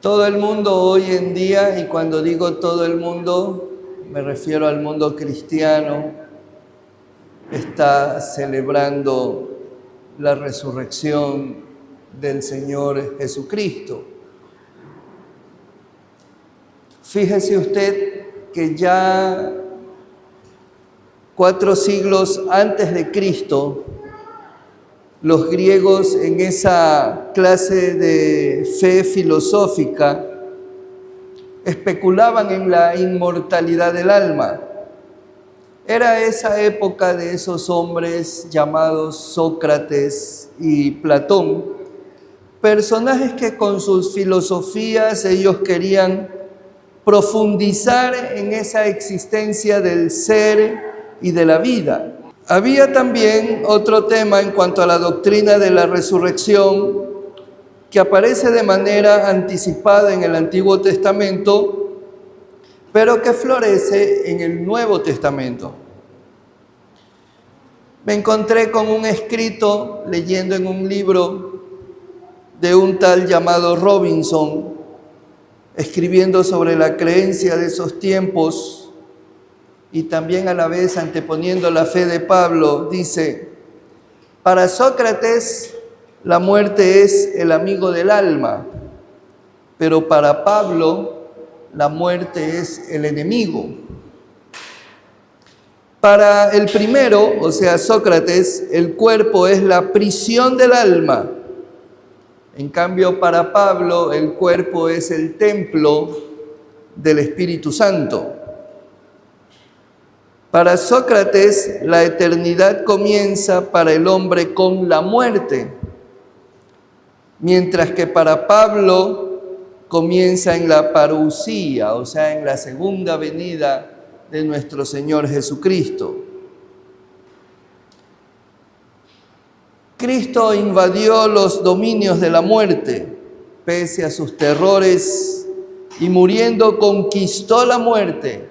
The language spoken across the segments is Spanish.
Todo el mundo hoy en día, y cuando digo todo el mundo, me refiero al mundo cristiano, está celebrando la resurrección del Señor Jesucristo. Fíjese usted que ya 4 siglos antes de Cristo, los griegos en esa clase de fe filosófica especulaban en la inmortalidad del alma. Era esa época de esos hombres llamados Sócrates y Platón, personajes que con sus filosofías ellos querían profundizar en esa existencia del ser y de la vida. Había también otro tema en cuanto a la doctrina de la resurrección que aparece de manera anticipada en el Antiguo Testamento, pero que florece en el Nuevo Testamento. Me encontré con un escrito leyendo en un libro de un tal llamado Robinson, escribiendo sobre la creencia de esos tiempos y también a la vez anteponiendo la fe de Pablo. Dice: para Sócrates la muerte es el amigo del alma, pero para Pablo la muerte es el enemigo. Para el primero, o sea, Sócrates, el cuerpo es la prisión del alma. En cambio, para Pablo, el cuerpo es el templo del Espíritu Santo. Para Sócrates, la eternidad comienza para el hombre con la muerte, mientras que para Pablo comienza en la parusía, o sea, en la segunda venida de nuestro Señor Jesucristo. Cristo invadió los dominios de la muerte, pese a sus terrores, y muriendo conquistó la muerte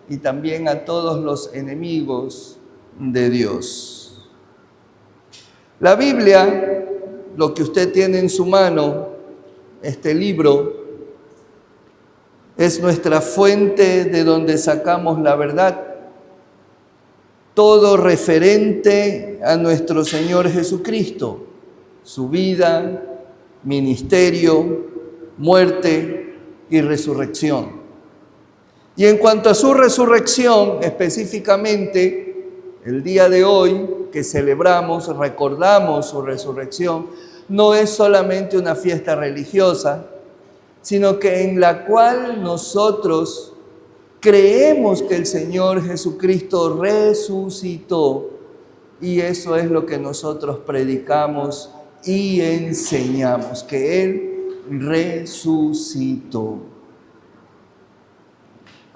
y también a todos los enemigos de Dios. La Biblia, lo que usted tiene en su mano, este libro, es nuestra fuente de donde sacamos la verdad. Todo referente a nuestro Señor Jesucristo, su vida, ministerio, muerte y resurrección. Y en cuanto a su resurrección, específicamente, el día de hoy que celebramos, recordamos su resurrección, no es solamente una fiesta religiosa, sino que en la cual nosotros creemos que el Señor Jesucristo resucitó, y eso es lo que nosotros predicamos y enseñamos, que Él resucitó.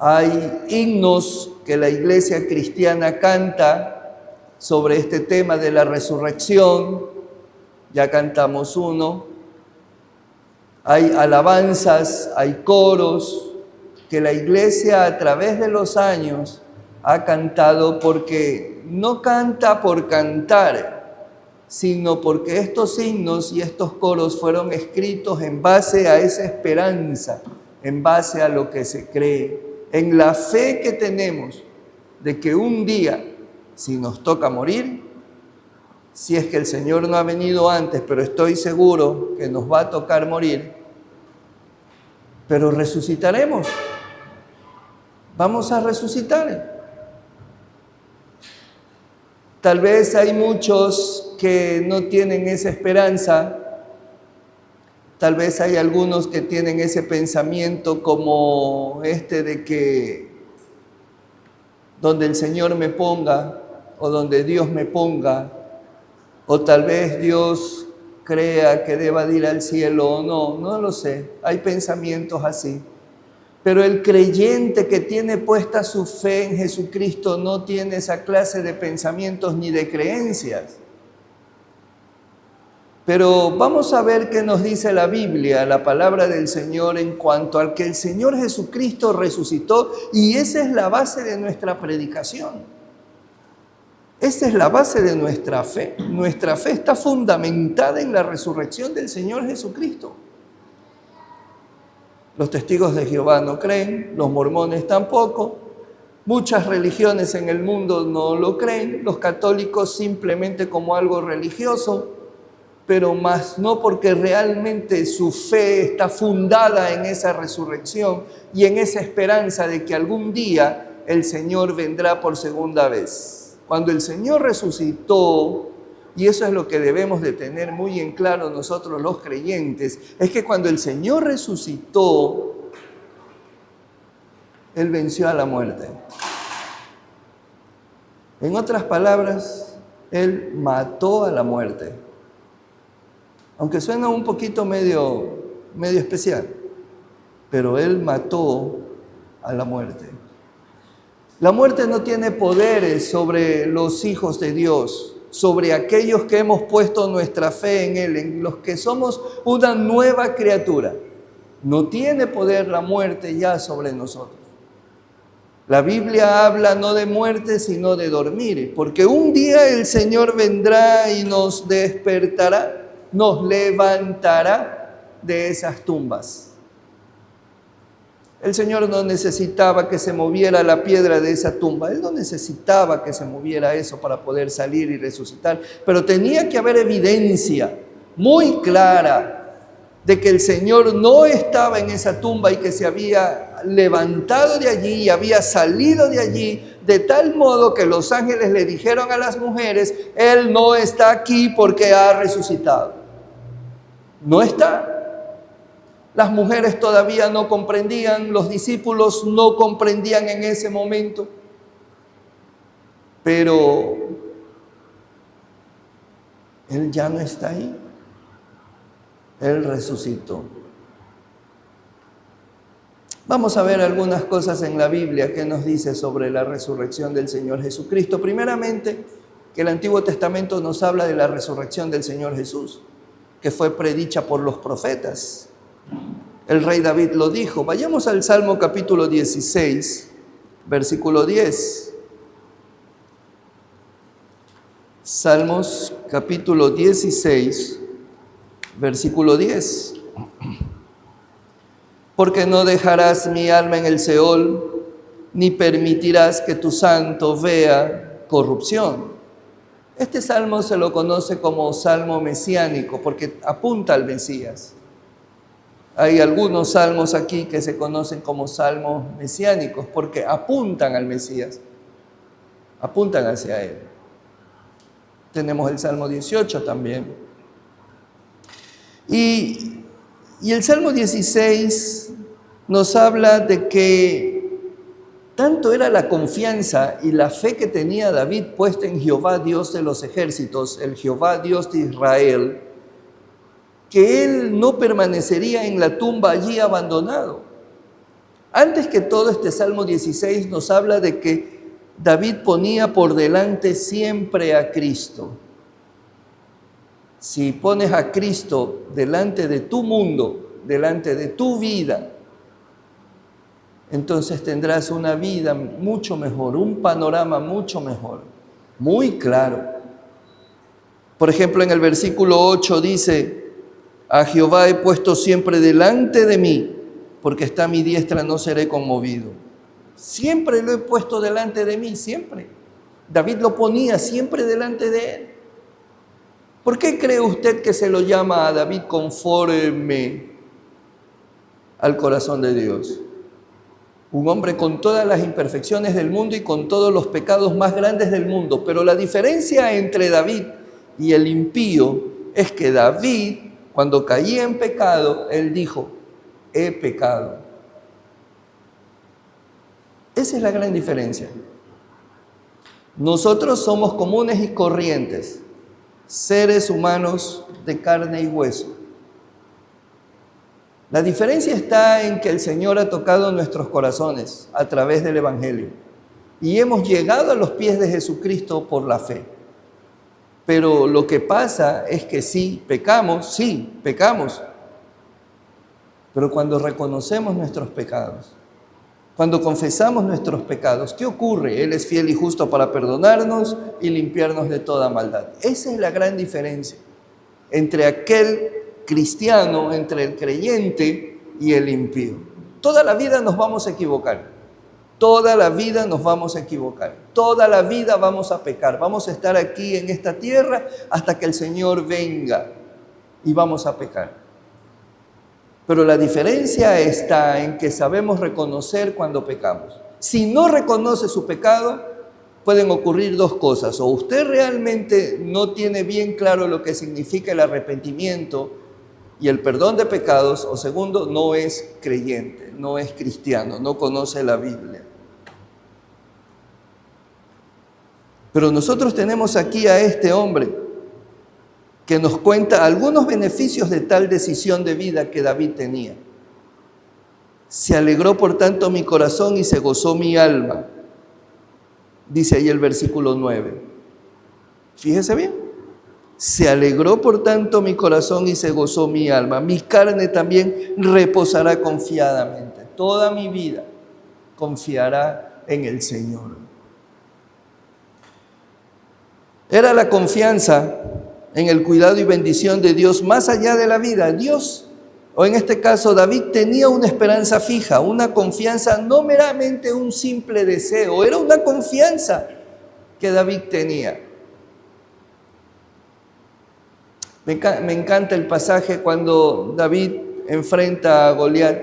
Hay himnos que la iglesia cristiana canta sobre este tema de la resurrección, ya cantamos uno. Hay alabanzas, hay coros que la iglesia a través de los años ha cantado, porque no canta por cantar, sino porque estos himnos y estos coros fueron escritos en base a esa esperanza, en base a lo que se cree, en la fe que tenemos de que un día, si nos toca morir, si es que el Señor no ha venido antes, pero estoy seguro que nos va a tocar morir, pero resucitaremos. Vamos a resucitar. Tal vez hay muchos que no tienen esa esperanza. Tal vez hay algunos que tienen ese pensamiento como este de que donde el Señor me ponga o donde Dios me ponga, o tal vez Dios crea que deba de ir al cielo o no, no lo sé. Hay pensamientos así. Pero el creyente que tiene puesta su fe en Jesucristo no tiene esa clase de pensamientos ni de creencias. Pero vamos a ver qué nos dice la Biblia, la palabra del Señor, en cuanto al que el Señor Jesucristo resucitó, y esa es la base de nuestra predicación. Esa es la base de nuestra fe. Nuestra fe está fundamentada en la resurrección del Señor Jesucristo. Los testigos de Jehová no creen, los mormones tampoco, muchas religiones en el mundo no lo creen, los católicos simplemente como algo religioso, pero más no porque realmente su fe está fundada en esa resurrección y en esa esperanza de que algún día el Señor vendrá por segunda vez. Cuando el Señor resucitó, y eso es lo que debemos de tener muy en claro nosotros los creyentes, es que cuando el Señor resucitó, Él venció a la muerte. En otras palabras, Él mató a la muerte. Aunque suena un poquito medio especial, pero Él mató a la muerte. La muerte no tiene poderes sobre los hijos de Dios, sobre aquellos que hemos puesto nuestra fe en Él, en los que somos una nueva criatura. No tiene poder la muerte ya sobre nosotros. La Biblia habla no de muerte, sino de dormir, porque un día el Señor vendrá y nos despertará, nos levantará de esas tumbas. El Señor no necesitaba que se moviera la piedra de esa tumba. Él no necesitaba que se moviera eso para poder salir y resucitar. Pero tenía que haber evidencia muy clara de que el Señor no estaba en esa tumba y que se había levantado de allí y había salido de allí, de tal modo que los ángeles le dijeron a las mujeres: Él no está aquí porque ha resucitado. No está. Las mujeres todavía no comprendían, los discípulos no comprendían en ese momento, pero Él ya no está ahí. Él resucitó. Vamos a ver algunas cosas en la Biblia que nos dice sobre la resurrección del Señor Jesucristo. Primeramente, que el Antiguo Testamento nos habla de la resurrección del Señor Jesús, que fue predicha por los profetas. El rey David lo dijo. Vayamos al Salmo capítulo 16, versículo 10. Salmos capítulo 16, versículo 10. Porque no dejarás mi alma en el Seol, ni permitirás que tu santo vea corrupción. Este salmo se lo conoce como salmo mesiánico, porque apunta al Mesías. Hay algunos salmos aquí que se conocen como salmos mesiánicos, porque apuntan al Mesías, apuntan hacia Él. Tenemos el Salmo 18 también. Y el Salmo 16 nos habla de que tanto era la confianza y la fe que tenía David puesta en Jehová, Dios de los ejércitos, el Jehová, Dios de Israel, que él no permanecería en la tumba allí abandonado. Antes que todo, este Salmo 16 nos habla de que David ponía por delante siempre a Cristo. Si pones a Cristo delante de tu mundo, delante de tu vida, entonces tendrás una vida mucho mejor, un panorama mucho mejor, muy claro. Por ejemplo, en el versículo 8 dice: a Jehová he puesto siempre delante de mí, porque está a mi diestra, no seré conmovido. Siempre lo he puesto delante de mí, siempre. David lo ponía siempre delante de él. ¿Por qué cree usted que se lo llama a David conforme al corazón de Dios? Un hombre con todas las imperfecciones del mundo y con todos los pecados más grandes del mundo. Pero la diferencia entre David y el impío es que David, cuando caía en pecado, él dijo: he pecado. Esa es la gran diferencia. Nosotros somos comunes y corrientes, seres humanos de carne y hueso. La diferencia está en que el Señor ha tocado nuestros corazones a través del Evangelio y hemos llegado a los pies de Jesucristo por la fe. Pero lo que pasa es que sí, pecamos, pero cuando reconocemos nuestros pecados, cuando confesamos nuestros pecados, ¿qué ocurre? Él es fiel y justo para perdonarnos y limpiarnos de toda maldad. Esa es la gran diferencia entre aquel cristiano, entre el creyente y el impío. Toda la vida nos vamos a equivocar. Toda la vida nos vamos a equivocar. Toda la vida vamos a pecar. Vamos a estar aquí en esta tierra hasta que el Señor venga y vamos a pecar. Pero la diferencia está en que sabemos reconocer cuando pecamos. Si no reconoce su pecado, pueden ocurrir dos cosas. O usted realmente no tiene bien claro lo que significa el arrepentimiento y el perdón de pecados, o segundo, no es creyente, no es cristiano, no conoce la Biblia. Pero nosotros tenemos aquí a este hombre que nos cuenta algunos beneficios de tal decisión de vida que David tenía. Se alegró por tanto mi corazón y se gozó mi alma, dice ahí el versículo 9. Fíjese bien. Se alegró por tanto mi corazón y se gozó mi alma. Mi carne también reposará confiadamente. Toda mi vida confiará en el Señor. Era la confianza en el cuidado y bendición de Dios más allá de la vida. Dios, o en este caso David, tenía una esperanza fija, una confianza, no meramente un simple deseo, era una confianza que David tenía. Me encanta el pasaje cuando David enfrenta a Goliat,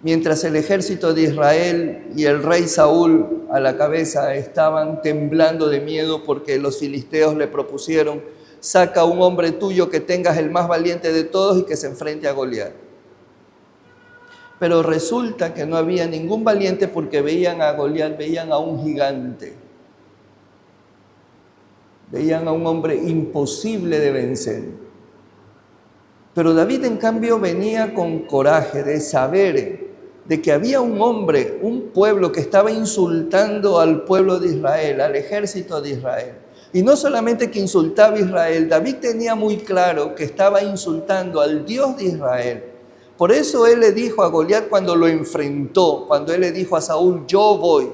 mientras el ejército de Israel y el rey Saúl a la cabeza estaban temblando de miedo porque los filisteos le propusieron: saca un hombre tuyo que tengas el más valiente de todos y que se enfrente a Goliat. Pero resulta que no había ningún valiente porque veían a Goliat, veían a un gigante. Veían a un hombre imposible de vencer. Pero David, en cambio, venía con coraje de saber de que había un hombre, un pueblo que estaba insultando al pueblo de Israel, al ejército de Israel. Y no solamente que insultaba a Israel, David tenía muy claro que estaba insultando al Dios de Israel. Por eso él le dijo a Goliat cuando lo enfrentó, cuando él le dijo a Saúl: yo voy,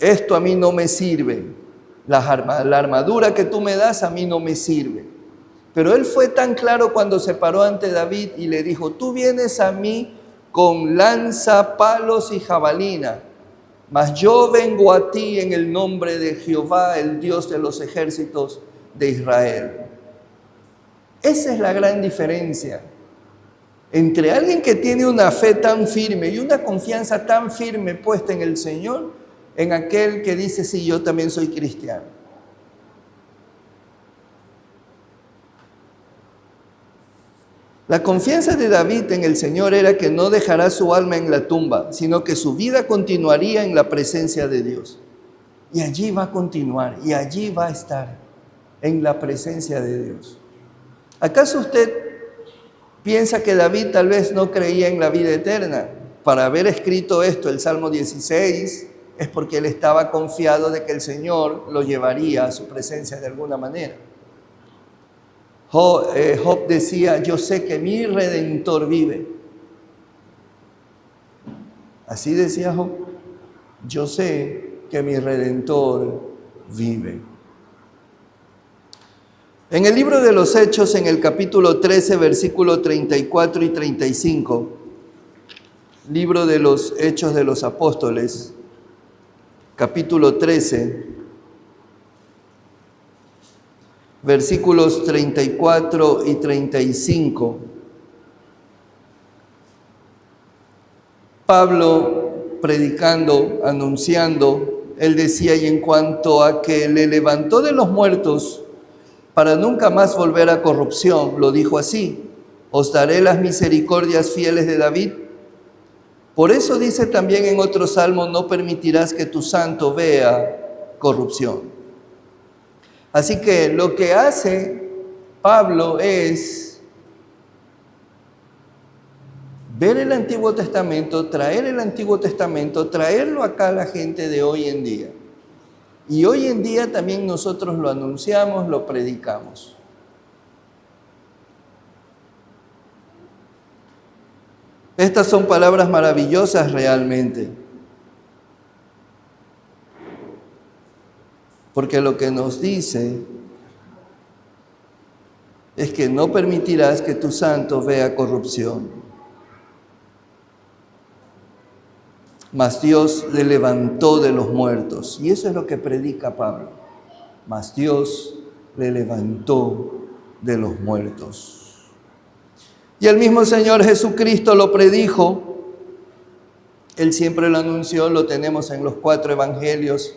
esto a mí no me sirve, la armadura que tú me das a mí no me sirve. Pero él fue tan claro cuando se paró ante David y le dijo: tú vienes a mí con lanza, palos y jabalina, mas yo vengo a ti en el nombre de Jehová, el Dios de los ejércitos de Israel. Esa es la gran diferencia entre alguien que tiene una fe tan firme y una confianza tan firme puesta en el Señor, en aquel que dice: sí, yo también soy cristiano. La confianza de David en el Señor era que no dejará su alma en la tumba, sino que su vida continuaría en la presencia de Dios. Y allí va a continuar, y allí va a estar, en la presencia de Dios. ¿Acaso usted piensa que David tal vez no creía en la vida eterna? Para haber escrito esto, el Salmo 16, es porque él estaba confiado de que el Señor lo llevaría a su presencia de alguna manera. Job decía: yo sé que mi Redentor vive. Así decía Job: yo sé que mi Redentor vive. En el libro de los Hechos, en el capítulo 13, versículo 34 y 35, libro de los Hechos de los Apóstoles, capítulo 13, versículos 34 y 35. Pablo, predicando, anunciando, él decía: y en cuanto a que le levantó de los muertos para nunca más volver a corrupción, lo dijo así: os daré las misericordias fieles de David. Por eso dice también en otro salmo: no permitirás que tu santo vea corrupción. Así que lo que hace Pablo es ver el Antiguo Testamento, traer el Antiguo Testamento, traerlo acá a la gente de hoy en día. Y hoy en día también nosotros lo anunciamos, lo predicamos. Estas son palabras maravillosas realmente. Porque lo que nos dice es que no permitirás que tu santo vea corrupción. Mas Dios le levantó de los muertos. Y eso es lo que predica Pablo. Mas Dios le levantó de los muertos. Y el mismo Señor Jesucristo lo predijo. Él siempre lo anunció, lo tenemos en los 4 evangelios.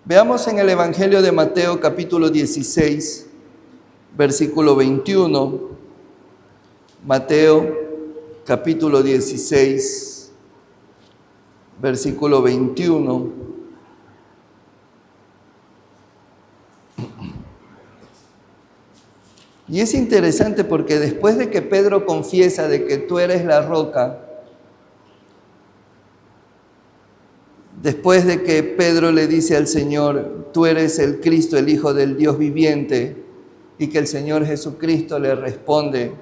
Veamos en el Evangelio de Mateo capítulo 16, versículo 21. Mateo capítulo 16, versículo 21. Y es interesante porque después de que Pedro confiesa de que tú eres la roca, después de que Pedro le dice al Señor, tú eres el Cristo, el Hijo del Dios viviente, y que el Señor Jesucristo le responde,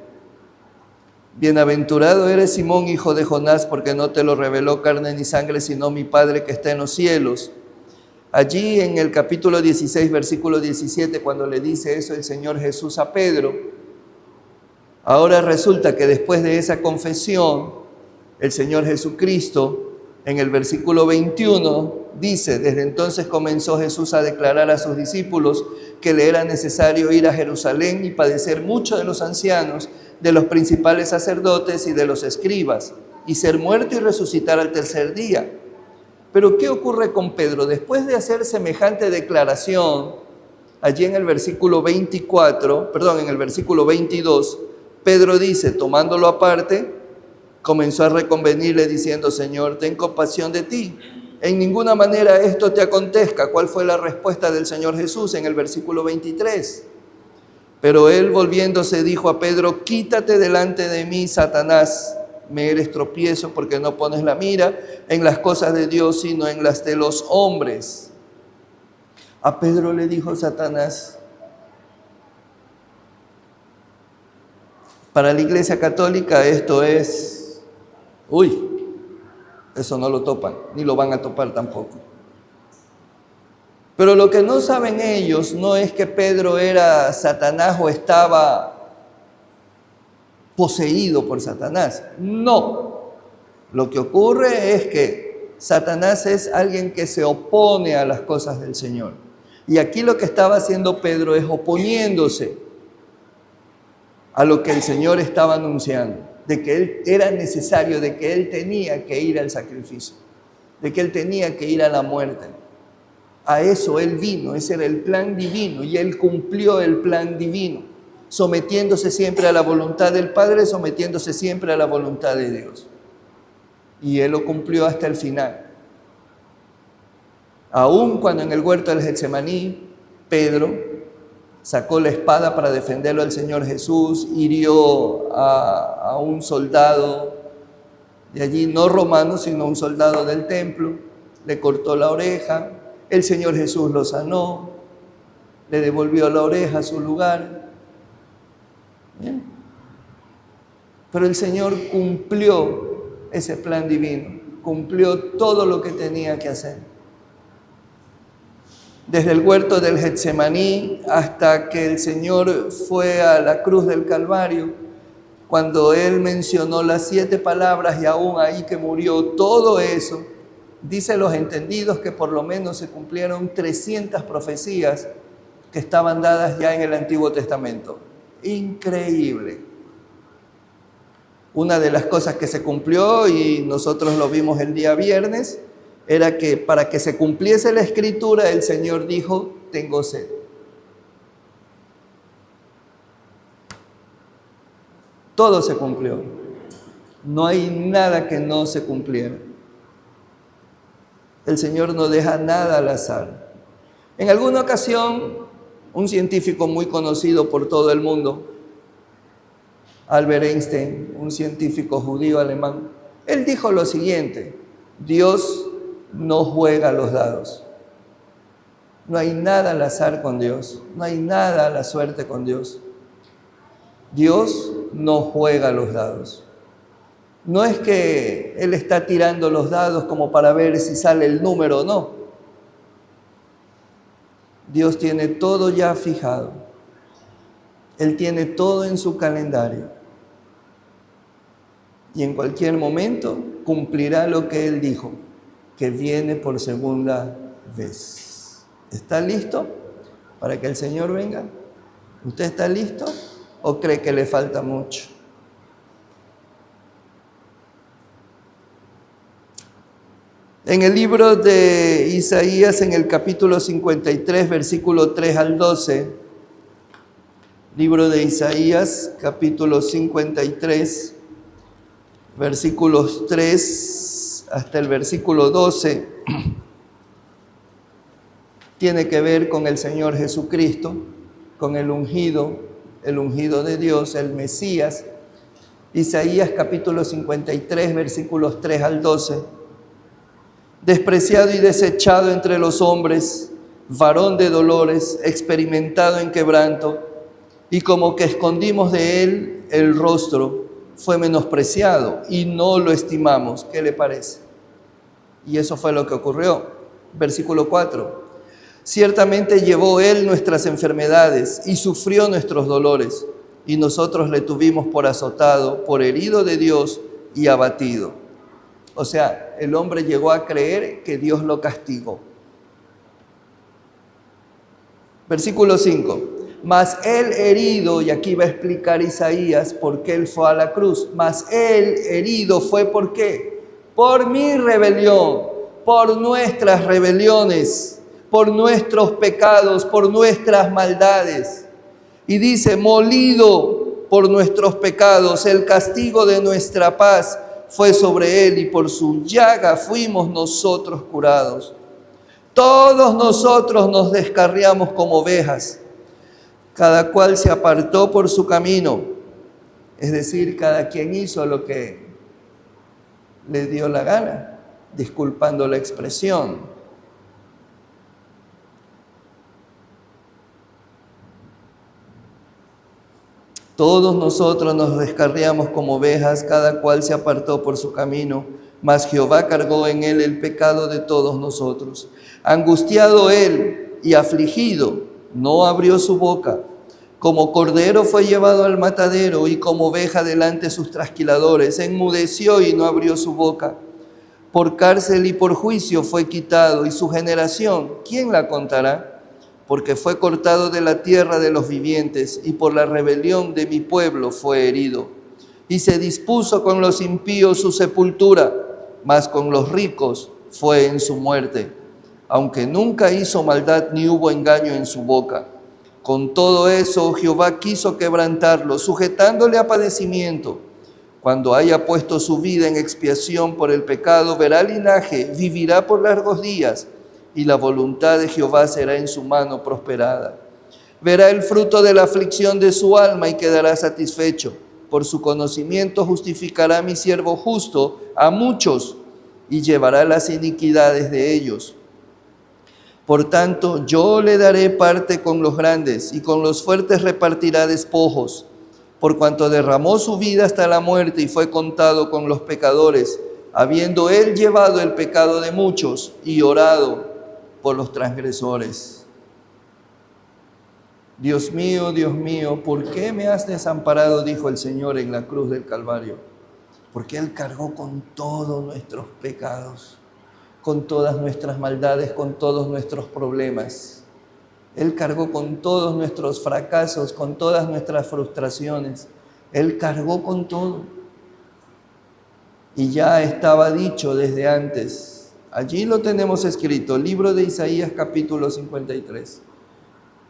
bienaventurado eres Simón, hijo de Jonás, porque no te lo reveló carne ni sangre, sino mi Padre que está en los cielos. Allí en el capítulo 16, versículo 17, cuando le dice eso el Señor Jesús a Pedro, ahora resulta que después de esa confesión, el Señor Jesucristo, en el versículo 21, dice, desde entonces comenzó Jesús a declarar a sus discípulos que le era necesario ir a Jerusalén y padecer mucho de los ancianos, de los principales sacerdotes y de los escribas, y ser muerto y resucitar al tercer día. Pero ¿qué ocurre con Pedro? Después de hacer semejante declaración, allí en el versículo 22, Pedro dice, tomándolo aparte, comenzó a reconvenirle diciendo, Señor, ten compasión de ti. En ninguna manera esto te acontezca. ¿Cuál fue la respuesta del Señor Jesús en el versículo 23? Pero él volviéndose dijo a Pedro, quítate delante de mí, Satanás. Me eres tropiezo porque no pones la mira en las cosas de Dios, sino en las de los hombres. A Pedro le dijo Satanás. Para la Iglesia Católica esto es, eso no lo topan, ni lo van a topar tampoco. Pero lo que no saben ellos no es que Pedro era Satanás o estaba poseído por Satanás. No. Lo que ocurre es que Satanás es alguien que se opone a las cosas del Señor. Y aquí lo que estaba haciendo Pedro es oponiéndose a lo que el Señor estaba anunciando, de que él era necesario, de que él tenía que ir al sacrificio, de que él tenía que ir a la muerte. A eso él vino, ese era el plan divino y él cumplió el plan divino, sometiéndose siempre a la voluntad del Padre, sometiéndose siempre a la voluntad de Dios. Y él lo cumplió hasta el final. Aún cuando en el huerto del Getsemaní, Pedro sacó la espada para defenderlo al Señor Jesús, hirió a un soldado de allí, no romano, sino un soldado del templo, le cortó la oreja, el Señor Jesús lo sanó, le devolvió la oreja a su lugar. Bien. Pero el Señor cumplió ese plan divino, cumplió todo lo que tenía que hacer. Desde el huerto del Getsemaní hasta que el Señor fue a la cruz del Calvario, cuando Él mencionó las 7 palabras y aún ahí que murió, todo eso, dicen los entendidos que por lo menos se cumplieron 300 profecías que estaban dadas ya en el Antiguo Testamento. Increíble. Una de las cosas que se cumplió, y nosotros lo vimos el día viernes, era que para que se cumpliese la Escritura, el Señor dijo, tengo sed. Todo se cumplió. No hay nada que no se cumpliera. El Señor no deja nada al azar. En alguna ocasión, un científico muy conocido por todo el mundo, Albert Einstein, un científico judío alemán, él dijo lo siguiente: Dios no juega los dados. No hay nada al azar con Dios, no hay nada a la suerte con Dios. Dios no juega los dados. No es que Él está tirando los dados como para ver si sale el número o no. Dios tiene todo ya fijado. Él tiene todo en su calendario. Y en cualquier momento cumplirá lo que Él dijo, que viene por segunda vez. ¿Está listo para que el Señor venga? ¿Usted está listo o cree que le falta mucho? En el libro de Isaías, en el capítulo 53, versículo 3 al 12, libro de Isaías, capítulo 53, versículos 3 hasta el versículo 12, tiene que ver con el Señor Jesucristo, con el ungido de Dios, el Mesías. Isaías capítulo 53, versículos 3 al 12. Despreciado y desechado entre los hombres, varón de dolores, experimentado en quebranto, y como que escondimos de él el rostro, fue menospreciado y no lo estimamos. ¿Qué le parece? Y eso fue lo que ocurrió. Versículo 4. Ciertamente llevó él nuestras enfermedades y sufrió nuestros dolores, y nosotros le tuvimos por azotado, por herido de Dios y abatido. O sea, el hombre llegó a creer que Dios lo castigó. Versículo 5. Mas él herido, y aquí va a explicar Isaías por qué él fue a la cruz. Mas él herido fue ¿por qué? Por mi rebelión, por nuestras rebeliones, por nuestros pecados, por nuestras maldades. Y dice, molido por nuestros pecados, el castigo de nuestra paz fue sobre él, y por su llaga fuimos nosotros curados. Todos nosotros nos descarriamos como ovejas, cada cual se apartó por su camino, es decir, cada quien hizo lo que le dio la gana, disculpando la expresión. Todos nosotros nos descarriamos como ovejas, cada cual se apartó por su camino, mas Jehová cargó en él el pecado de todos nosotros. Angustiado él y afligido, no abrió su boca. Como cordero fue llevado al matadero, y como oveja delante de sus trasquiladores, enmudeció y no abrió su boca. Por cárcel y por juicio fue quitado, y su generación, ¿quién la contará? Porque fue cortado de la tierra de los vivientes, y por la rebelión de mi pueblo fue herido. Y se dispuso con los impíos su sepultura, mas con los ricos fue en su muerte, aunque nunca hizo maldad ni hubo engaño en su boca. Con todo eso Jehová quiso quebrantarlo, sujetándole a padecimiento. Cuando haya puesto su vida en expiación por el pecado, verá linaje, vivirá por largos días, y la voluntad de Jehová será en su mano prosperada. Verá el fruto de la aflicción de su alma y quedará satisfecho. Por su conocimiento justificará mi siervo justo a muchos y llevará las iniquidades de ellos. Por tanto, yo le daré parte con los grandes, y con los fuertes repartirá despojos. Por cuanto derramó su vida hasta la muerte y fue contado con los pecadores, habiendo él llevado el pecado de muchos y orado por los transgresores. Dios mío, ¿por qué me has desamparado? Dijo el Señor en la cruz del Calvario. Porque Él cargó con todos nuestros pecados, con todas nuestras maldades, con todos nuestros problemas. Él cargó con todos nuestros fracasos, con todas nuestras frustraciones. Él cargó con todo. Y ya estaba dicho desde antes. Allí lo tenemos escrito, libro de Isaías capítulo 53.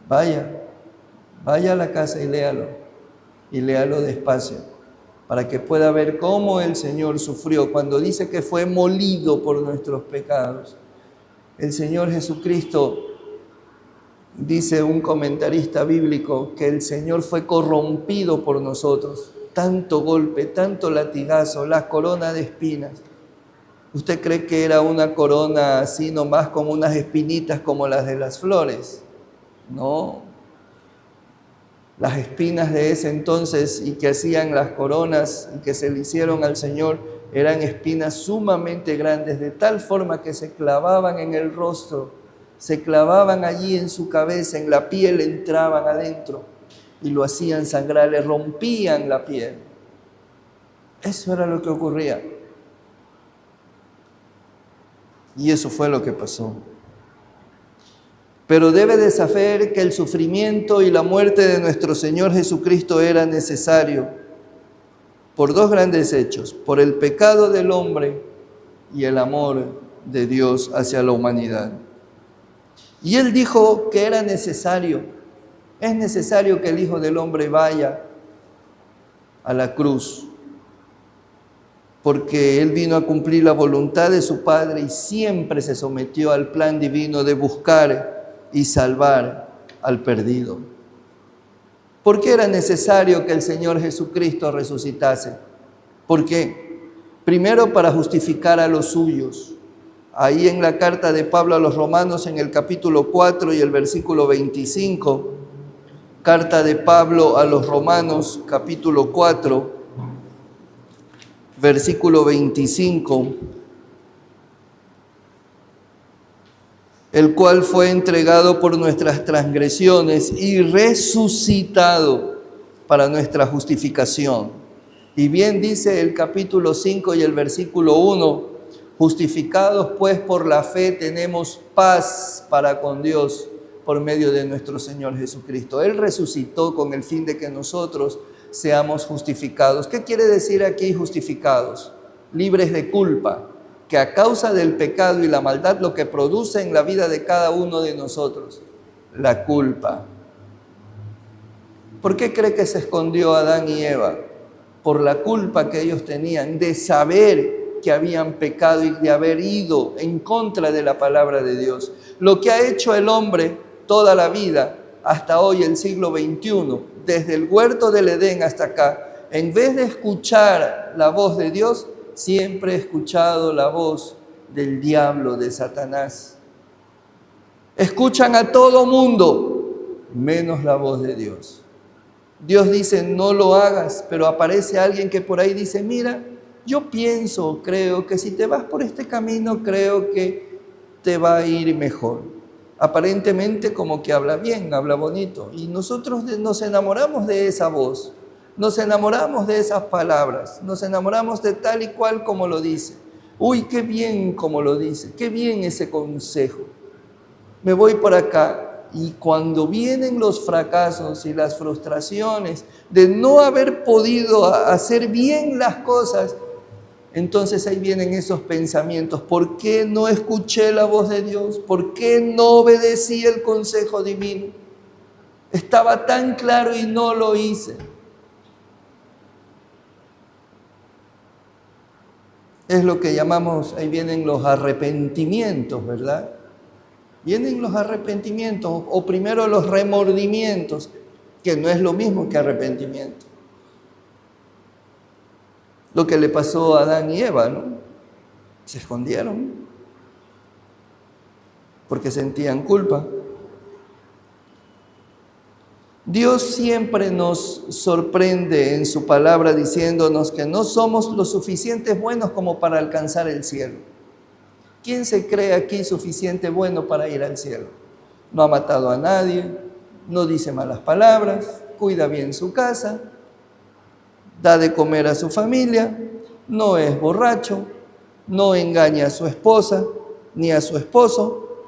Vaya a la casa y léalo despacio, para que pueda ver cómo el Señor sufrió cuando dice que fue molido por nuestros pecados. El Señor Jesucristo, dice un comentarista bíblico, que el Señor fue corrompido por nosotros. Tanto golpe, tanto latigazo, la corona de espinas. ¿Usted cree que era una corona así nomás, como unas espinitas como las de las flores? No. Las espinas de ese entonces y que hacían las coronas y que se le hicieron al Señor eran espinas sumamente grandes, de tal forma que se clavaban en el rostro, se clavaban allí en su cabeza, en la piel entraban adentro. y lo hacían sangrar, le rompían la piel. Eso era lo que ocurría. Y eso fue lo que pasó. Pero debe de saber que el sufrimiento y la muerte de nuestro Señor Jesucristo era necesario por dos grandes hechos: por el pecado del hombre y el amor de Dios hacia la humanidad. Y Él dijo que era necesario, es necesario que el Hijo del Hombre vaya a la cruz, porque Él vino a cumplir la voluntad de su Padre y siempre se sometió al plan divino de buscar y salvar al perdido. ¿Por qué era necesario que el Señor Jesucristo resucitase? ¿Por qué? Primero, para justificar a los suyos. Ahí en la carta de Pablo a los Romanos, en el capítulo 4 y el versículo 25, carta de Pablo a los Romanos, capítulo 4, versículo 25, el cual fue entregado por nuestras transgresiones y resucitado para nuestra justificación. Y bien dice el capítulo 5 y el versículo 1, justificados pues por la fe tenemos paz para con Dios por medio de nuestro Señor Jesucristo. Él resucitó con el fin de que nosotros seamos justificados. ¿Qué quiere decir aquí justificados? Libres de culpa, que a causa del pecado y la maldad lo que produce en la vida de cada uno de nosotros, la culpa. ¿Por qué cree que se escondió Adán y Eva? Por la culpa que ellos tenían de saber que habían pecado y de haber ido en contra de la palabra de Dios. Lo que ha hecho el hombre toda la vida, hasta hoy, el siglo XXI, desde el huerto del Edén hasta acá, en vez de escuchar la voz de Dios, siempre he escuchado la voz del diablo, de Satanás. Escuchan a todo mundo, menos la voz de Dios. Dios dice, no lo hagas, pero aparece alguien que por ahí dice, mira, yo pienso, creo que si te vas por este camino, creo que te va a ir mejor. Aparentemente como que habla bien, habla bonito. Y nosotros nos enamoramos de esa voz, nos enamoramos de esas palabras, nos enamoramos de tal y cual como lo dice. Uy, qué bien como lo dice, qué bien ese consejo. Me voy por acá. Y cuando vienen los fracasos y las frustraciones de no haber podido hacer bien las cosas, entonces ahí vienen esos pensamientos. ¿Por qué no escuché la voz de Dios? ¿Por qué no obedecí el consejo divino? Estaba tan claro y no lo hice. Es lo que llamamos, ahí vienen los arrepentimientos, ¿verdad? Vienen los arrepentimientos, o primero los remordimientos, que no es lo mismo que arrepentimiento. Lo que le pasó a Adán y Eva, ¿no? Se escondieron porque sentían culpa. Dios siempre nos sorprende en su palabra diciéndonos que no somos lo suficientes buenos como para alcanzar el cielo. ¿Quién se cree aquí suficiente bueno para ir al cielo? No ha matado a nadie, no dice malas palabras, cuida bien su casa, da de comer a su familia, no es borracho, no engaña a su esposa ni a su esposo.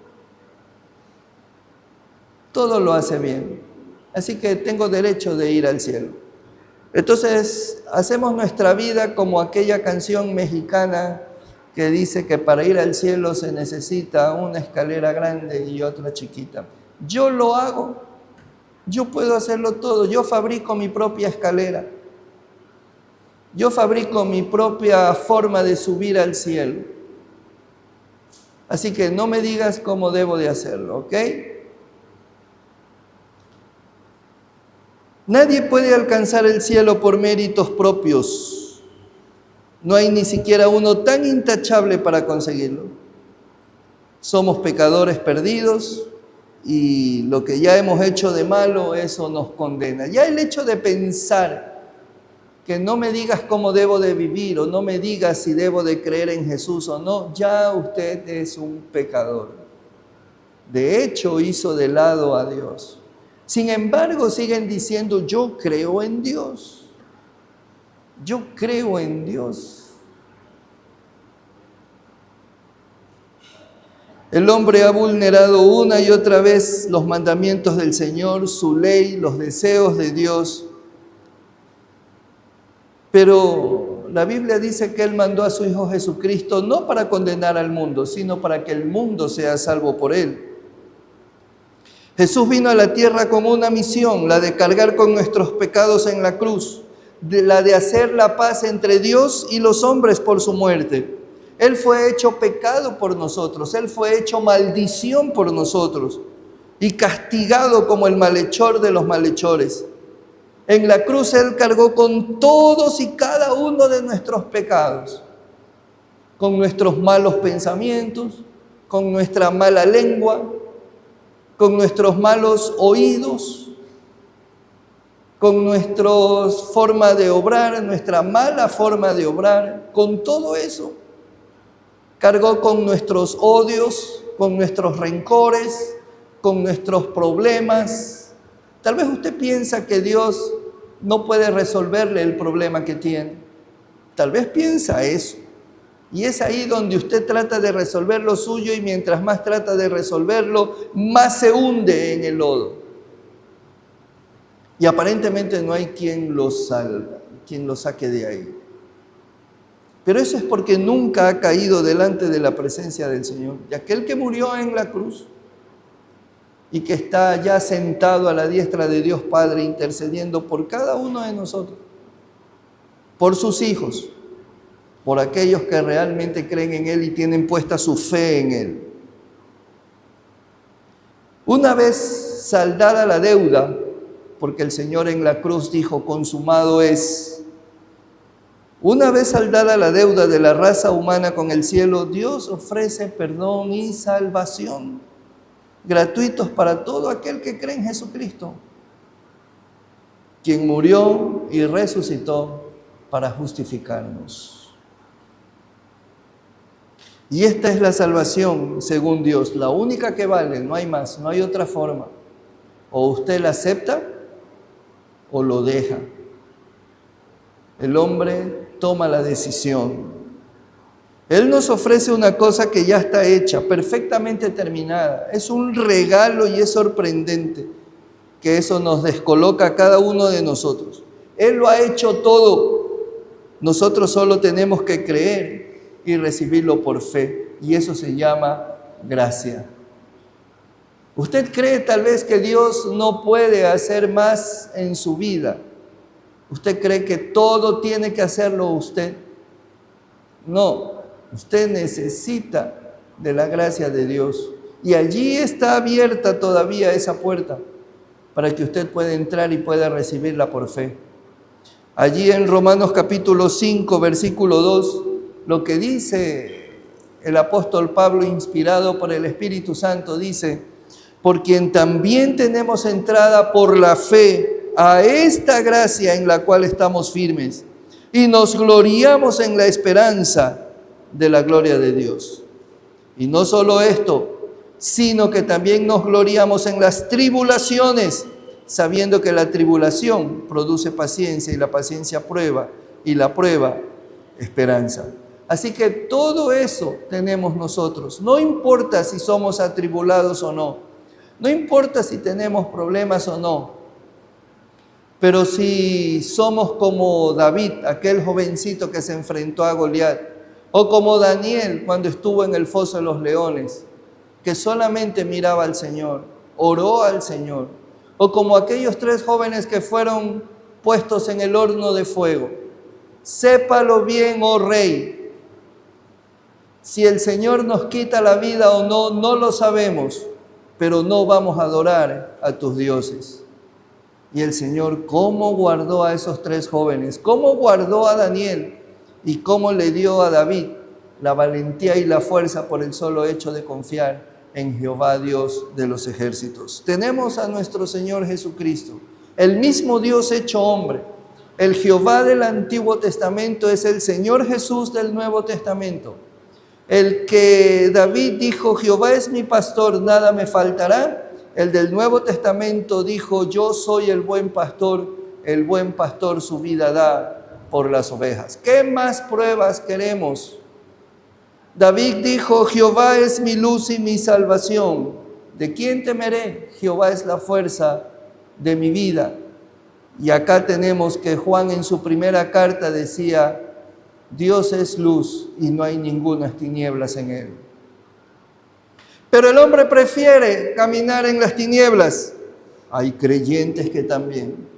Todo lo hace bien. Así que tengo derecho de ir al cielo. Entonces, hacemos nuestra vida como aquella canción mexicana que dice que para ir al cielo se necesita una escalera grande y otra chiquita. Yo lo hago, yo puedo hacerlo todo, yo fabrico mi propia escalera. Yo fabrico mi propia forma de subir al cielo. Así que no me digas cómo debo de hacerlo, ¿ok? Nadie puede alcanzar el cielo por méritos propios. No hay ni siquiera uno tan intachable para conseguirlo. Somos pecadores perdidos y lo que ya hemos hecho de malo, eso nos condena. Ya el hecho de pensar que no me digas cómo debo de vivir o no me digas si debo de creer en Jesús o no, ya usted es un pecador. De hecho, hizo de lado a Dios. Sin embargo, siguen diciendo, yo creo en Dios. Yo creo en Dios. El hombre ha vulnerado una y otra vez los mandamientos del Señor, su ley, los deseos de Dios. Pero la Biblia dice que Él mandó a su Hijo Jesucristo no para condenar al mundo, sino para que el mundo sea salvo por Él. Jesús vino a la tierra con una misión, la de cargar con nuestros pecados en la cruz, la de hacer la paz entre Dios y los hombres por su muerte. Él fue hecho pecado por nosotros, Él fue hecho maldición por nosotros y castigado como el malhechor de los malhechores. En la cruz Él cargó con todos y cada uno de nuestros pecados, con nuestros malos pensamientos, con nuestra mala lengua, con nuestros malos oídos, con nuestra forma de obrar, nuestra mala forma de obrar, con todo eso. Cargó con nuestros odios, con nuestros rencores, con nuestros problemas. Tal vez usted piensa que Dios no puede resolverle el problema que tiene. Tal vez piensa eso. Y es ahí donde usted trata de resolver lo suyo y mientras más trata de resolverlo, más se hunde en el lodo. Y aparentemente no hay quien lo salga, quien lo saque de ahí. Pero eso es porque nunca ha caído delante de la presencia del Señor. Y aquel que murió en la cruz y que está ya sentado a la diestra de Dios Padre intercediendo por cada uno de nosotros, por sus hijos, por aquellos que realmente creen en Él y tienen puesta su fe en Él. Una vez saldada la deuda, porque el Señor en la cruz dijo, consumado es. Una vez saldada la deuda de la raza humana con el cielo, Dios ofrece perdón y salvación gratuitos para todo aquel que cree en Jesucristo, quien murió y resucitó para justificarnos. Y esta es la salvación según Dios, la única que vale, no hay más, no hay otra forma. O usted la acepta o lo deja. El hombre toma la decisión. Él nos ofrece una cosa que ya está hecha, perfectamente terminada. Es un regalo y es sorprendente que eso nos descoloca a cada uno de nosotros. Él lo ha hecho todo. Nosotros solo tenemos que creer y recibirlo por fe. Y eso se llama gracia. ¿Usted cree tal vez que Dios no puede hacer más en su vida? ¿Usted cree que todo tiene que hacerlo usted? No, usted necesita de la gracia de Dios. Y allí está abierta todavía esa puerta para que usted pueda entrar y pueda recibirla por fe. Allí en Romanos capítulo 5, versículo 2, lo que dice el apóstol Pablo, inspirado por el Espíritu Santo, dice, por quien también tenemos entrada por la fe a esta gracia en la cual estamos firmes y nos gloriamos en la esperanza de la gloria de Dios. Y no solo esto, sino que también nos gloriamos en las tribulaciones, sabiendo que la tribulación produce paciencia y la paciencia prueba y la prueba esperanza. Así que todo eso tenemos nosotros. No importa si somos atribulados o no, no importa si tenemos problemas o no, pero si somos como David, aquel jovencito que se enfrentó a Goliat, o como Daniel cuando estuvo en el foso de los leones, que solamente miraba al Señor, oró al Señor, o como aquellos 3 jóvenes que fueron puestos en el horno de fuego. Sépalo bien, oh rey, si el Señor nos quita la vida o no, no lo sabemos, pero no vamos a adorar a tus dioses. Y el Señor, ¿cómo guardó a esos 3 jóvenes? ¿Cómo guardó a Daniel? ¿Y cómo le dio a David la valentía y la fuerza por el solo hecho de confiar en Jehová, Dios de los ejércitos? Tenemos a nuestro Señor Jesucristo, el mismo Dios hecho hombre. El Jehová del Antiguo Testamento es el Señor Jesús del Nuevo Testamento. El que David dijo, Jehová es mi pastor, nada me faltará. El del Nuevo Testamento dijo: yo soy el buen pastor su vida da por las ovejas. ¿Qué más pruebas queremos? David dijo: Jehová es mi luz y mi salvación. ¿De quién temeré? Jehová es la fuerza de mi vida. Y acá tenemos que Juan en su primera carta decía: Dios es luz y no hay ninguna tinieblas en él. Pero el hombre prefiere caminar en las tinieblas. Hay creyentes que también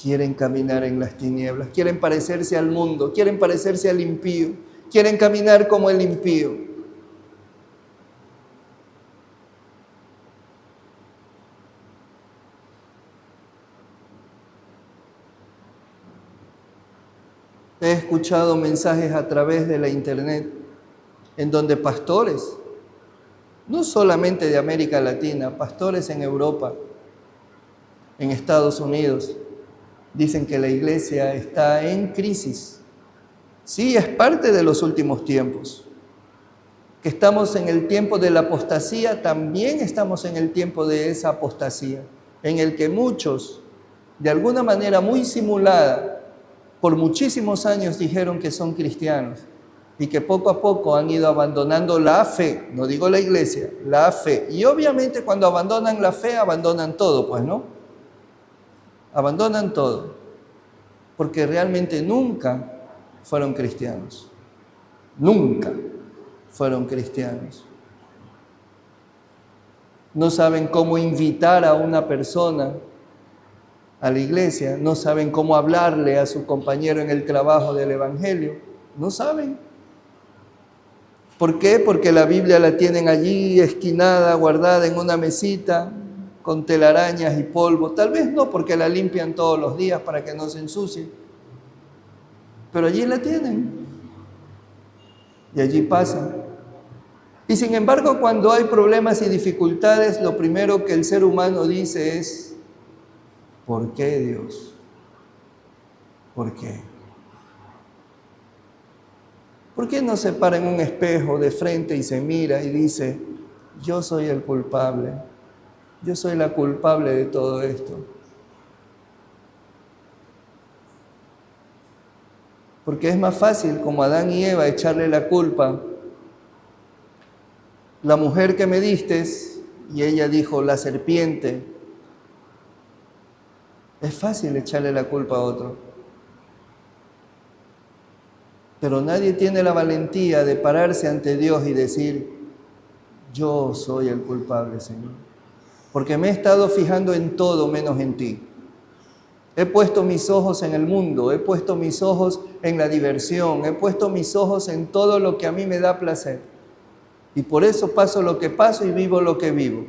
quieren caminar en las tinieblas, quieren parecerse al mundo, quieren parecerse al impío, quieren caminar como el impío. He escuchado mensajes a través de la internet en donde pastores, no solamente de América Latina, pastores en Europa, en Estados Unidos, dicen que la iglesia está en crisis. Sí, es parte de los últimos tiempos. Que estamos en el tiempo de la apostasía, también estamos en el tiempo de esa apostasía, en el que muchos, de alguna manera muy simulada, por muchísimos años dijeron que son cristianos y que poco a poco han ido abandonando la fe, no digo la iglesia, la fe. Y obviamente cuando abandonan la fe, abandonan todo, pues, ¿no? Abandonan todo, porque realmente nunca fueron cristianos. Nunca fueron cristianos. No saben cómo invitar a una persona a la iglesia, no saben cómo hablarle a su compañero en el trabajo del evangelio, no saben. ¿Por qué? Porque la Biblia la tienen allí esquinada, guardada en una mesita, con telarañas y polvo. Tal vez no, porque la limpian todos los días para que no se ensucie, pero allí la tienen y allí pasa. Y sin embargo, cuando hay problemas y dificultades, lo primero que el ser humano dice es: ¿por qué, Dios? ¿Por qué? ¿Por qué no se para en un espejo de frente y se mira y dice: yo soy el culpable, yo soy la culpable de todo esto? Porque es más fácil, como Adán y Eva, echarle la culpa. La mujer que me diste, y ella dijo: la serpiente. Es fácil echarle la culpa a otro. Pero nadie tiene la valentía de pararse ante Dios y decir: yo soy el culpable, Señor. Porque me he estado fijando en todo menos en ti. He puesto mis ojos en el mundo, he puesto mis ojos en la diversión, he puesto mis ojos en todo lo que a mí me da placer. Y por eso paso lo que paso y vivo lo que vivo.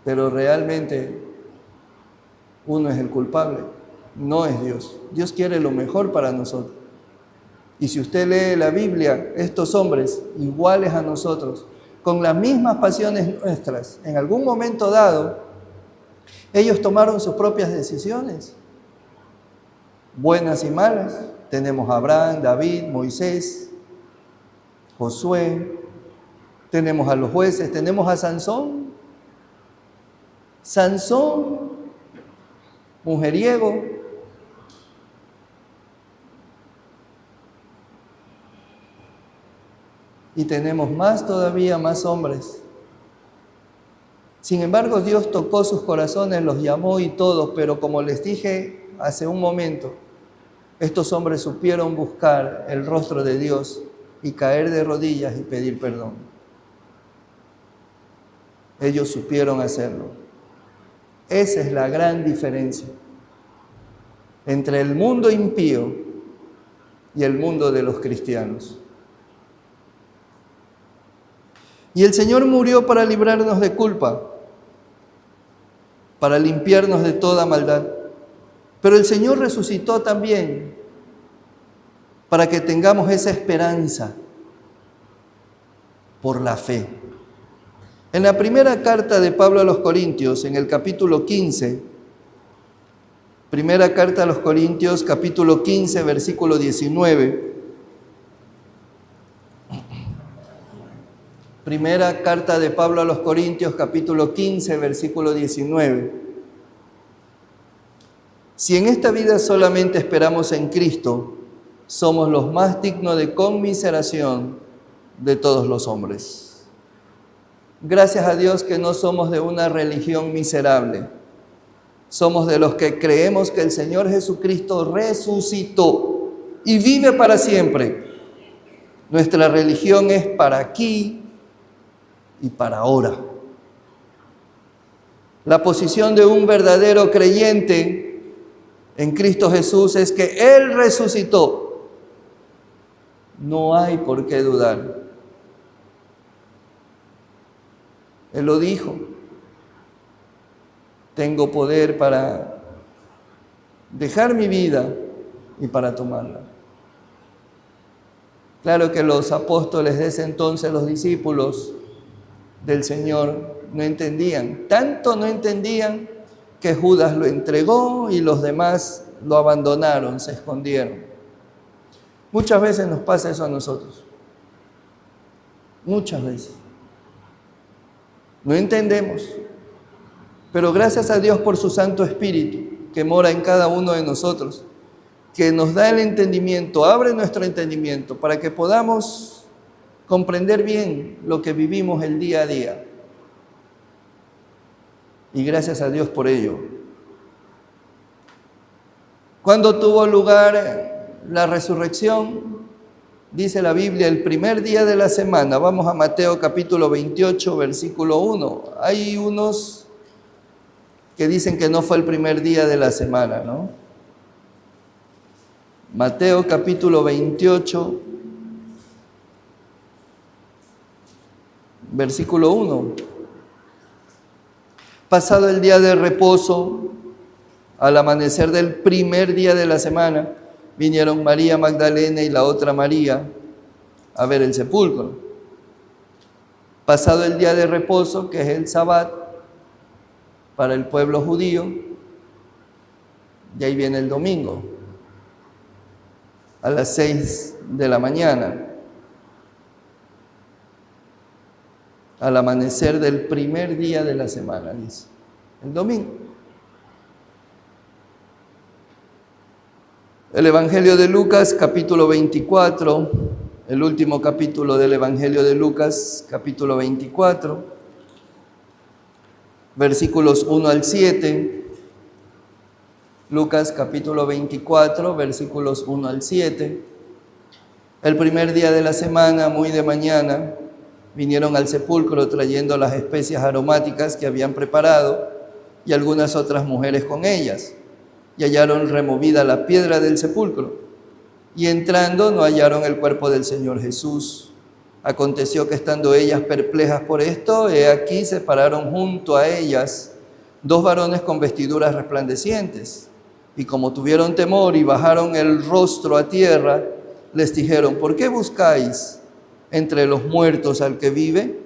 Pero realmente uno es el culpable, no es Dios. Dios quiere lo mejor para nosotros. Y si usted lee la Biblia, estos hombres, iguales a nosotros, con las mismas pasiones nuestras, en algún momento dado, ellos tomaron sus propias decisiones, buenas y malas. Tenemos a Abraham, David, Moisés, Josué, tenemos a los jueces, tenemos a Sansón. Sansón, mujeriego. Y tenemos más todavía, más hombres. Sin embargo, Dios tocó sus corazones, los llamó y todo, pero como les dije hace un momento, estos hombres supieron buscar el rostro de Dios y caer de rodillas y pedir perdón. Ellos supieron hacerlo. Esa es la gran diferencia entre el mundo impío y el mundo de los cristianos. Y el Señor murió para librarnos de culpa, para limpiarnos de toda maldad. Pero el Señor resucitó también para que tengamos esa esperanza por la fe. En la primera carta de Pablo a los Corintios, en el capítulo 15, primera carta a los Corintios, capítulo 15, versículo 19, Primera carta de Pablo a los Corintios, capítulo 15, versículo 19. Si en esta vida solamente esperamos en Cristo, somos los más dignos de conmiseración de todos los hombres. Gracias a Dios que no somos de una religión miserable. Somos de los que creemos que el Señor Jesucristo resucitó y vive para siempre. Nuestra religión es para aquí y para ahora. La posición de un verdadero creyente en Cristo Jesús es que Él resucitó. No hay por qué dudar. Él lo dijo. Tengo poder para dejar mi vida y para tomarla. Claro que los apóstoles de ese entonces, los discípulos del Señor, no entendían. Tanto no entendían que Judas lo entregó y los demás lo abandonaron, se escondieron. Muchas veces nos pasa eso a nosotros. Muchas veces. No entendemos. Pero gracias a Dios por su Santo Espíritu que mora en cada uno de nosotros, que nos da el entendimiento, abre nuestro entendimiento para que podamos comprender bien lo que vivimos el día a día. Y gracias a Dios por ello. ¿Cuándo tuvo lugar la resurrección? Dice la Biblia, el primer día de la semana. Vamos a Mateo capítulo 28, versículo 1. Hay unos que dicen que no fue el primer día de la semana, ¿no? Mateo capítulo 28, versículo 1. Pasado el día de reposo, al amanecer del primer día de la semana, vinieron María Magdalena y la otra María a ver el sepulcro. Pasado el día de reposo, que es el Sabbat para el pueblo judío, y ahí viene el domingo, a las 6 de la mañana, al amanecer del primer día de la semana, dice, el domingo. El Evangelio de Lucas, capítulo 24, el último capítulo del Evangelio de Lucas, capítulo 24, versículos 1 al 7. Lucas, capítulo 24, versículos 1 al 7. El primer día de la semana, muy de mañana, vinieron al sepulcro trayendo las especias aromáticas que habían preparado y algunas otras mujeres con ellas. Y hallaron removida la piedra del sepulcro. Y entrando no hallaron el cuerpo del Señor Jesús. Aconteció que estando ellas perplejas por esto, he aquí se pararon junto a ellas dos varones con vestiduras resplandecientes. Y como tuvieron temor y bajaron el rostro a tierra, les dijeron, ¿por qué buscáis entre los muertos al que vive?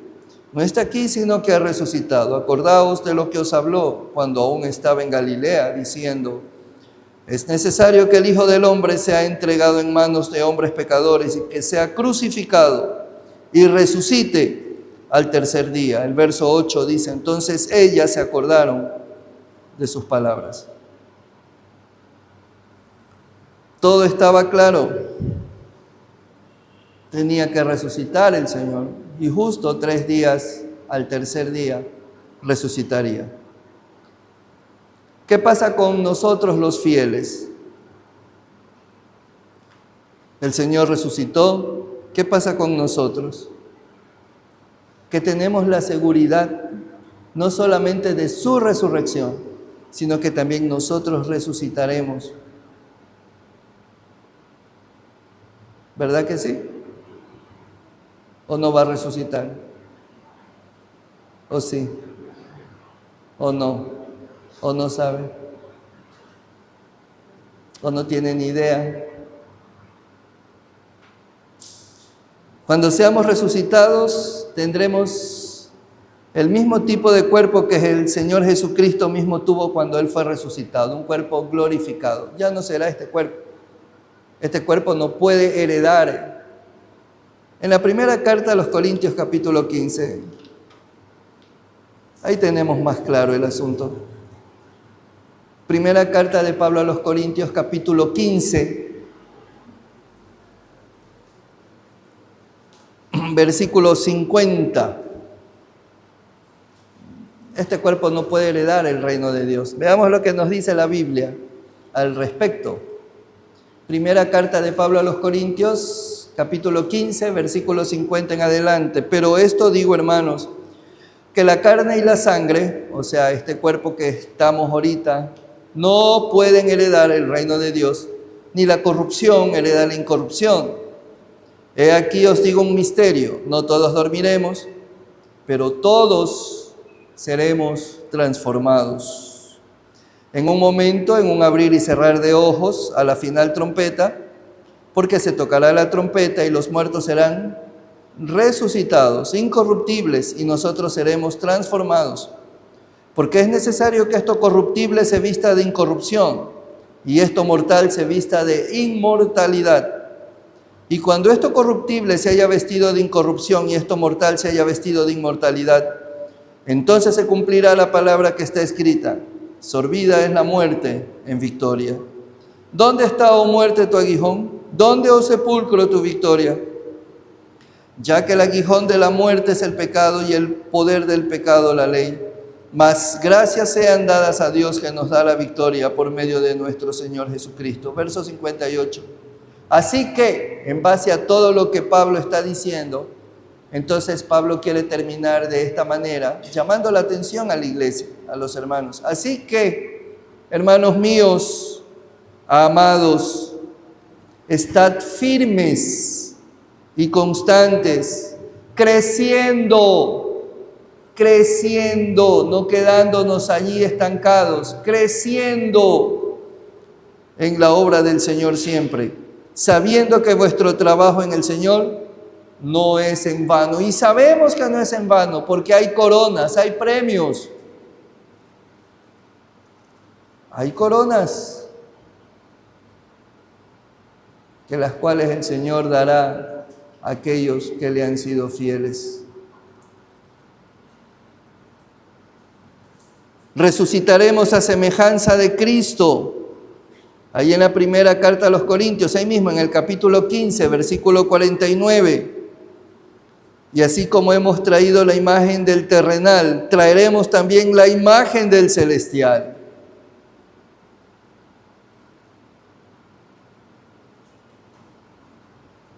No está aquí, sino que ha resucitado. Acordaos de lo que os habló cuando aún estaba en Galilea, diciendo, es necesario que el Hijo del Hombre sea entregado en manos de hombres pecadores y que sea crucificado y resucite al tercer día. El verso 8 dice, entonces ellas se acordaron de sus palabras. Todo estaba claro. Tenía que resucitar el Señor y justo 3 días al tercer día resucitaría. ¿Qué pasa con nosotros los fieles? El Señor resucitó. ¿Qué pasa con nosotros? Que tenemos la seguridad no solamente de su resurrección, sino que también nosotros resucitaremos. ¿Verdad que sí? ¿O no va a resucitar? ¿O sí? ¿O no? ¿O no sabe? ¿O no tiene ni idea? Cuando seamos resucitados, tendremos el mismo tipo de cuerpo que el Señor Jesucristo mismo tuvo cuando Él fue resucitado, un cuerpo glorificado. Ya no será este cuerpo. Este cuerpo no puede heredar En la primera carta a los Corintios, capítulo 15, ahí tenemos más claro el asunto. Primera carta de Pablo a los Corintios, capítulo 15, versículo 50. Este cuerpo no puede heredar el reino de Dios. Veamos lo que nos dice la Biblia al respecto. Primera carta de Pablo a los Corintios, capítulo 15, versículo 50 en adelante. Pero esto digo, hermanos, que la carne y la sangre, o sea, este cuerpo que estamos ahorita, no pueden heredar el reino de Dios, ni la corrupción hereda la incorrupción. He aquí os digo un misterio, no todos dormiremos, pero todos seremos transformados. En un momento, en un abrir y cerrar de ojos, a la final trompeta, porque se tocará la trompeta y los muertos serán resucitados, incorruptibles, y nosotros seremos transformados. Porque es necesario que esto corruptible se vista de incorrupción y esto mortal se vista de inmortalidad. Y cuando esto corruptible se haya vestido de incorrupción y esto mortal se haya vestido de inmortalidad, entonces se cumplirá la palabra que está escrita: sorbida es la muerte en victoria. ¿Dónde está, oh muerte, tu aguijón? ¿Dónde, oh sepulcro, tu victoria? Ya que el aguijón de la muerte es el pecado y el poder del pecado la ley. Mas gracias sean dadas a Dios que nos da la victoria por medio de nuestro Señor Jesucristo. Verso 58. Así que, en base a todo lo que Pablo está diciendo, entonces Pablo quiere terminar de esta manera, llamando la atención a la iglesia, a los hermanos. Así que, hermanos míos, amados, estad firmes y constantes, creciendo, no quedándonos allí estancados, creciendo en la obra del Señor siempre, sabiendo que vuestro trabajo en el Señor no es en vano. Y sabemos que no es en vano, porque hay coronas, hay premios. Hay coronas que las cuales el Señor dará a aquellos que le han sido fieles. Resucitaremos a semejanza de Cristo. Ahí en la primera carta a los Corintios, ahí mismo en el capítulo 15, versículo 49. Y así como hemos traído la imagen del terrenal, traeremos también la imagen del celestial.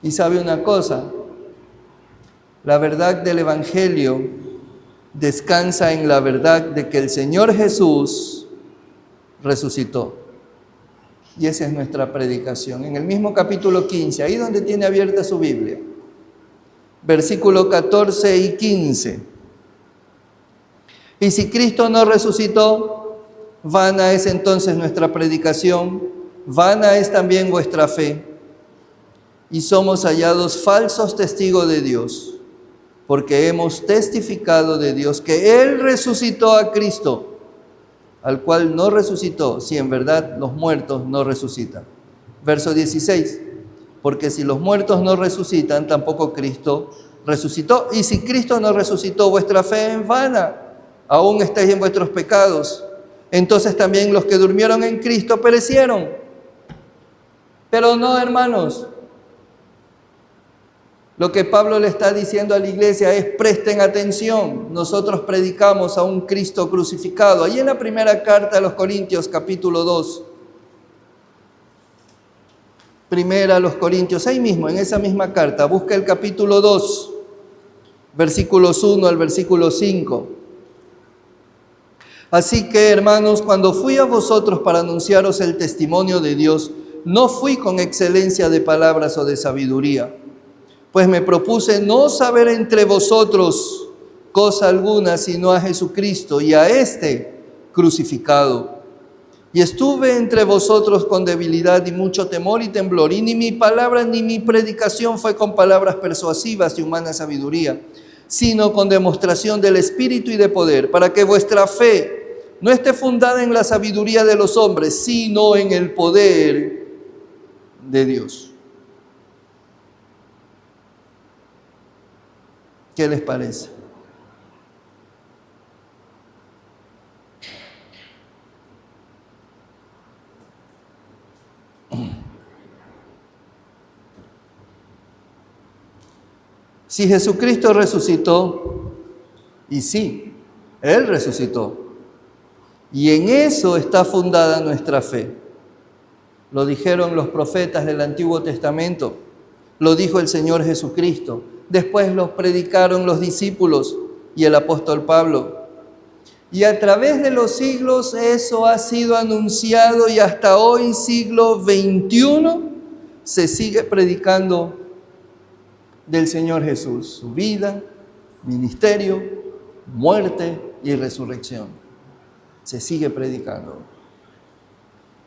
Y sabe una cosa, la verdad del Evangelio descansa en la verdad de que el Señor Jesús resucitó. Y esa es nuestra predicación. En el mismo capítulo 15, ahí donde tiene abierta su Biblia, versículo 14 y 15. Y si Cristo no resucitó, vana es entonces nuestra predicación, vana es también vuestra fe. Y somos hallados falsos testigos de Dios, porque hemos testificado de Dios que Él resucitó a Cristo, al cual no resucitó, si en verdad los muertos no resucitan. Verso 16. Porque si los muertos no resucitan, tampoco Cristo resucitó. Y si Cristo no resucitó, vuestra fe es vana, aún estáis en vuestros pecados. Entonces también los que durmieron en Cristo perecieron. Pero no, hermanos. Lo que Pablo le está diciendo a la iglesia es: presten atención, nosotros predicamos a un Cristo crucificado. Ahí en la primera carta a los Corintios, capítulo 2. Primera a los Corintios, ahí mismo, en esa misma carta, busca el capítulo 2, versículos 1 al versículo 5. Así que, hermanos, cuando fui a vosotros para anunciaros el testimonio de Dios, no fui con excelencia de palabras o de sabiduría, pues me propuse no saber entre vosotros cosa alguna, sino a Jesucristo y a este crucificado. Y estuve entre vosotros con debilidad y mucho temor y temblor, y ni mi palabra ni mi predicación fue con palabras persuasivas de humana sabiduría, sino con demostración del Espíritu y de poder, para que vuestra fe no esté fundada en la sabiduría de los hombres, sino en el poder de Dios. ¿Qué les parece? Si Jesucristo resucitó, y sí, Él resucitó, y en eso está fundada nuestra fe. Lo dijeron los profetas del Antiguo Testamento, lo dijo el Señor Jesucristo, después lo predicaron los discípulos y el apóstol Pablo. Y a través de los siglos eso ha sido anunciado y hasta hoy, siglo XXI, se sigue predicando del Señor Jesús, su vida, ministerio, muerte y resurrección. Se sigue predicando.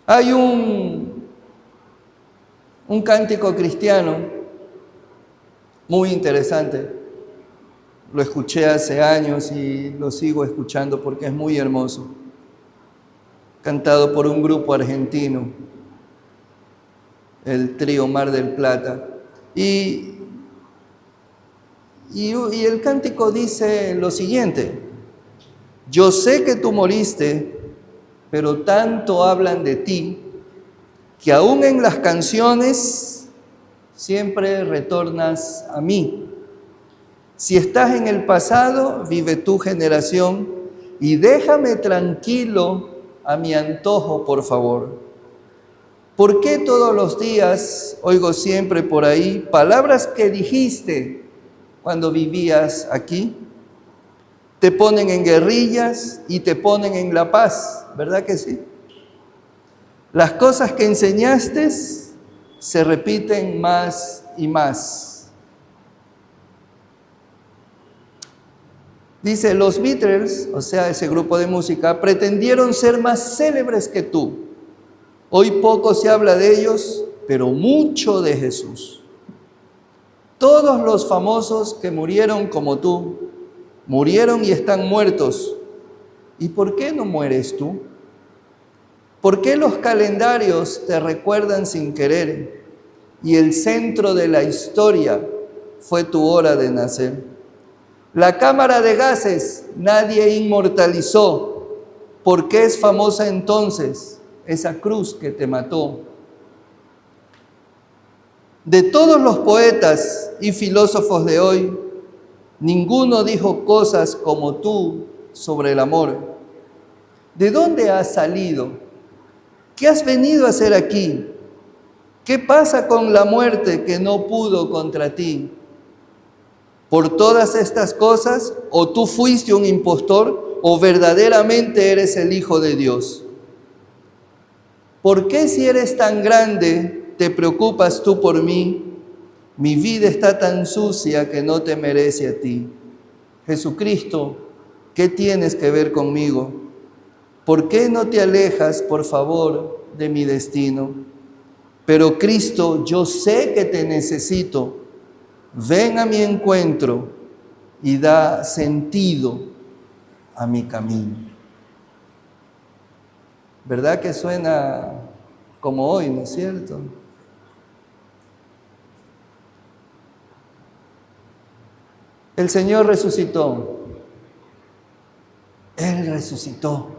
Hay un cántico cristiano muy interesante. Lo escuché hace años y lo sigo escuchando porque es muy hermoso. Cantado por un grupo argentino, el trío Mar del Plata. Y el cántico dice lo siguiente: yo sé que tú moriste, pero tanto hablan de ti, que aún en las canciones siempre retornas a mí. Si estás en el pasado, vive tu generación y déjame tranquilo a mi antojo, por favor. ¿Por qué todos los días oigo siempre por ahí palabras que dijiste cuando vivías aquí? Te ponen en guerrillas y te ponen en la paz, ¿verdad que sí? Las cosas que enseñaste se repiten más y más. Dice, los Beatles, o sea, ese grupo de música, pretendieron ser más célebres que tú. Hoy poco se habla de ellos, pero mucho de Jesús. Todos los famosos que murieron como tú, murieron y están muertos. ¿Y por qué no mueres tú? ¿Por qué los calendarios te recuerdan sin querer y el centro de la historia fue tu hora de nacer? La cámara de gases nadie inmortalizó. ¿Por qué es famosa entonces esa cruz que te mató? De todos los poetas y filósofos de hoy, ninguno dijo cosas como tú sobre el amor. ¿De dónde has salido? ¿Qué has venido a hacer aquí? ¿Qué pasa con la muerte que no pudo contra ti? Por todas estas cosas, o tú fuiste un impostor, o verdaderamente eres el Hijo de Dios. ¿Por qué si eres tan grande te preocupas tú por mí? Mi vida está tan sucia que no te merece a ti. Jesucristo, ¿qué tienes que ver conmigo? ¿Por qué no te alejas, por favor, de mi destino? Pero Cristo, yo sé que te necesito. Ven a mi encuentro y da sentido a mi camino. ¿Verdad que suena como hoy, no es cierto? El Señor resucitó. Él resucitó.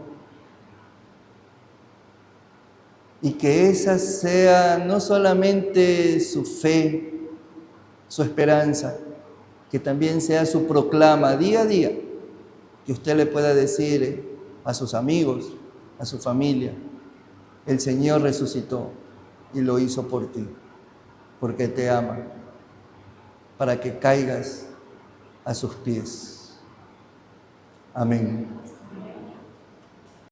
Y que esa sea no solamente su fe, su esperanza, que también sea su proclama día a día, que usted le pueda decir a sus amigos, a su familia, el Señor resucitó y lo hizo por ti, porque te ama, para que caigas a sus pies. Amén.